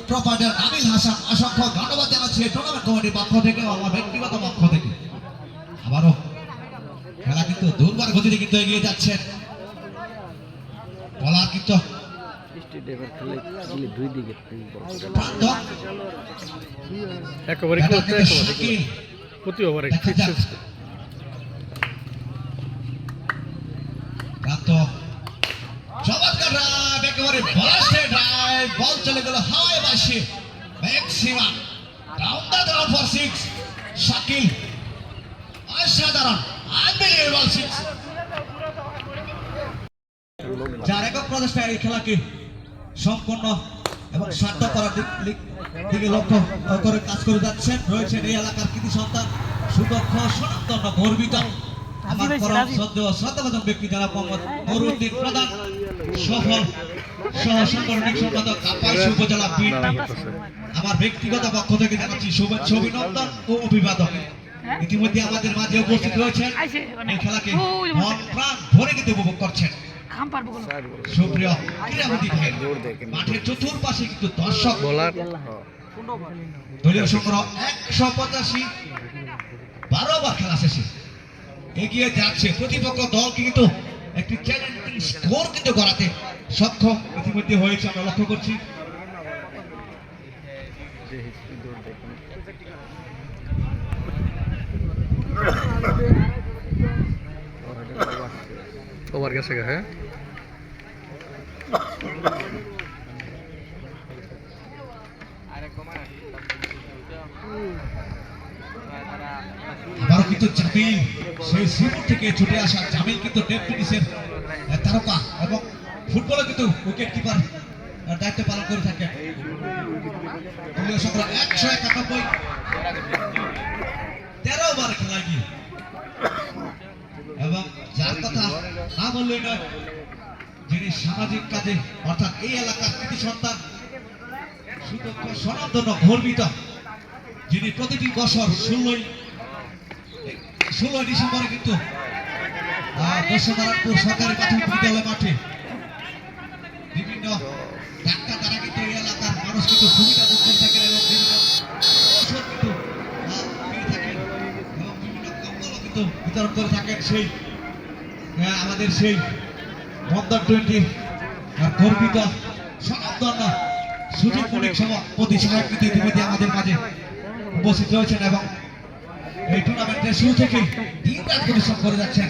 Proprietor আমিল হাসান অসংখ্য ধন্যবাদ জানাচ্ছি টুর্নামেন্ট কমিটির পক্ষ থেকে আমার ব্যক্তিগত পক্ষ থেকে। আবারও খেলা কিন্তু দুর্বার গতিতে কিন্তু এগিয়ে যাচ্ছেন। বলার কিন্তু বল চলে গেল হাওয়ায় বাসে maximum down the ground for 6 Shakil অসাধারণ আনবিলিভেবল 6 যার একক প্রচেষ্টায় এই খেলাকে সম্পূর্ণ এবং সার্থক করার দিকে লক্ষ্য করে কাজ করে যাচ্ছেন রয়েছেন এই এলাকার কৃতি সন্তান সুদক্ষ সনাতন গর্বিত আমার পরম শ্রদ্ধাভাজন ব্যক্তি যারা মোহাম্মদ নুরুদ্দিন প্রধান সফল সহ সাংগঠনিক সম্পাদক কাপাসী উপজেলা বিএনপি। আমার ব্যক্তিগত পক্ষ থেকে জানাচ্ছি শুভেচ্ছা অভিনন্দন ও অভিবাদন। ইতিমধ্যে আমাদের মাঝে উপস্থিত রয়েছেন এই খেলাকে মন প্রাণ ভরে কিন্তু উপভোগ করছেন সুপ্রিয় ক্রীড়াবিদ ভাই। মাঠের চতুর্পাশে কিন্তু দর্শক দলীয় সংগ্রহ 185 12 ওভার খেলা শেষে এগিয়ে যাচ্ছে প্রতিপক্ষ দল কিন্তু একটি চ্যালেঞ্জিং স্কোর কিন্তু করাতে সক্ষম ইতিমধ্যে হয়েছে আমরা লক্ষ্য করছি। ওভার গেছে হ্যাঁ আবারও কিন্তু জামিল সেই শ্রীপুর থেকে ছুটে আসা জামিল কিন্তু টেনিসের তারকা এবং ফুটবলে কিন্তু উইকেট কিপার দায়িত্ব পালন করে থাকেন। দলীয় সংগ্রহ 191 13 ওভার খেলা গিয়ে এবং যার কথা না বললেই নয় যিনি সামাজিক কাজে অর্থাৎ এই এলাকার কৃতি সন্তান সুদক্ষ সনাতন গর্বিত যিনি প্রতিটি বছর 16 ডিসেম্বরে কিন্তু দর্শনারায়ণপুর সরকারি প্রাথমিক বিদ্যালয় মাঠে বিভিন্ন ডাক্তার দ্বারা কিন্তু এই এলাকার মানুষ কিন্তু সুবিধা ভোগ করে থাকেন এবং বিভিন্ন ঔষধ কিন্তু পেয়ে থাকেন এবং বিভিন্ন কম্বলও কিন্তু বিতরণ করে থাকেন। সেই আমাদের সেই বন্দর 20 গর্বিত সনাতন সুযোগ মৌলিক সভাপতি সাহেব কিন্তু ইতিমধ্যে আমাদের মাঝে উপস্থিত রয়েছেন এবং এই টুর্নামেন্টের শুরু থেকে দিন-রাত পরিশ্রম করে যাচ্ছেন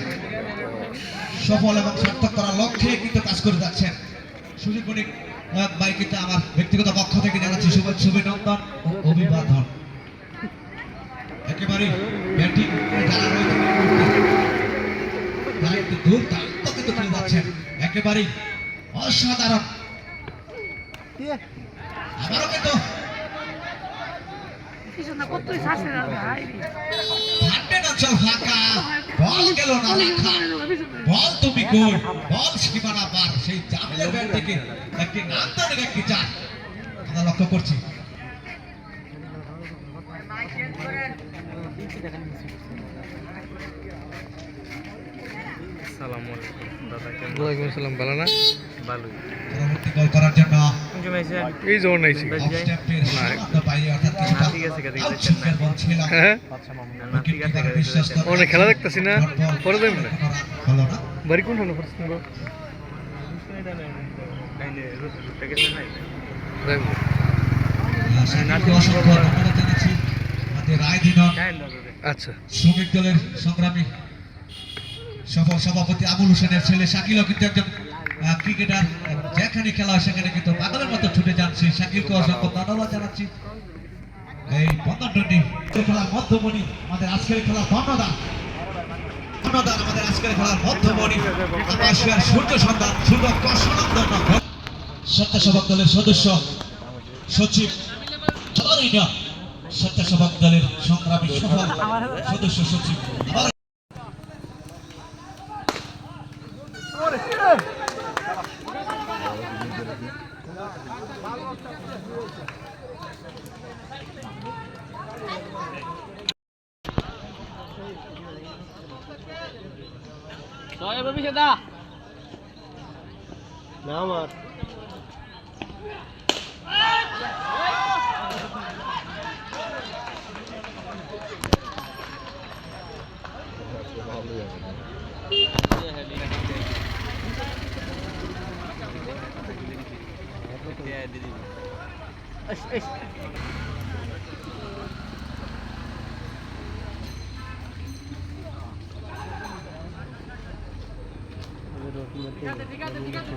সফল এবং সার্থক করার লক্ষ্যে কিন্তু কাজ করে যাচ্ছেন। সুযোগ মৌলিক ভাই কিন্তু আমার ব্যক্তিগত পক্ষ থেকে জানাচ্ছি শুভেচ্ছা অভিনন্দন ও অভিবাদন। একেবারে ব্যাটিং যারা রয়েছেন তারা কিন্তু দুর্দান্ত কিন্তু খেলে যাচ্ছেন একেবারেই অসাধারণ। আবারও কিন্তু বল গেল না লেখা বল তুমি কই বল সীমানা পার সেই জামিলের ব্যাট থেকে একটি নান্দনিক একটি চার আমরা লক্ষ্য করছি। ওয়ালাইকুম আসসালাম ভালো না ভালো পরবর্তী গোল করার জন্য এই জোন নাইছি না ঠিক আছে হ্যাঁ অনেক খেলা দেখতেছি না পরে দেব না বাড়ি কোন হলো পছন্দ আচ্ছা শ্রমিক দলের সংগ্রামী সফল সভাপতি আবুল হোসেনের ছেলে শাকিলও কিন্তু একজন ক্রিকেটার যেখানে খেলা হয় সেখানে কিন্তু পাগলের মতো ছুটে যান সেই শাকিলকে অসংখ্য ধন্যবাদ জানাচ্ছি। এই বন্ধন 20 খেলার মধ্যমণি আমাদের আজকের খেলার ধন্যবাদ আমাদের আজকের খেলার মধ্যমণি আকাশের সূর্য সন্তান সুদক্ষ সনাতন স্বেচ্ছাসেবক দলের সদস্য সচিব স্বেচ্ছাসেবক দলের সংগ্রামী সফল সদস্য সচিব না আমার ঠিক আছে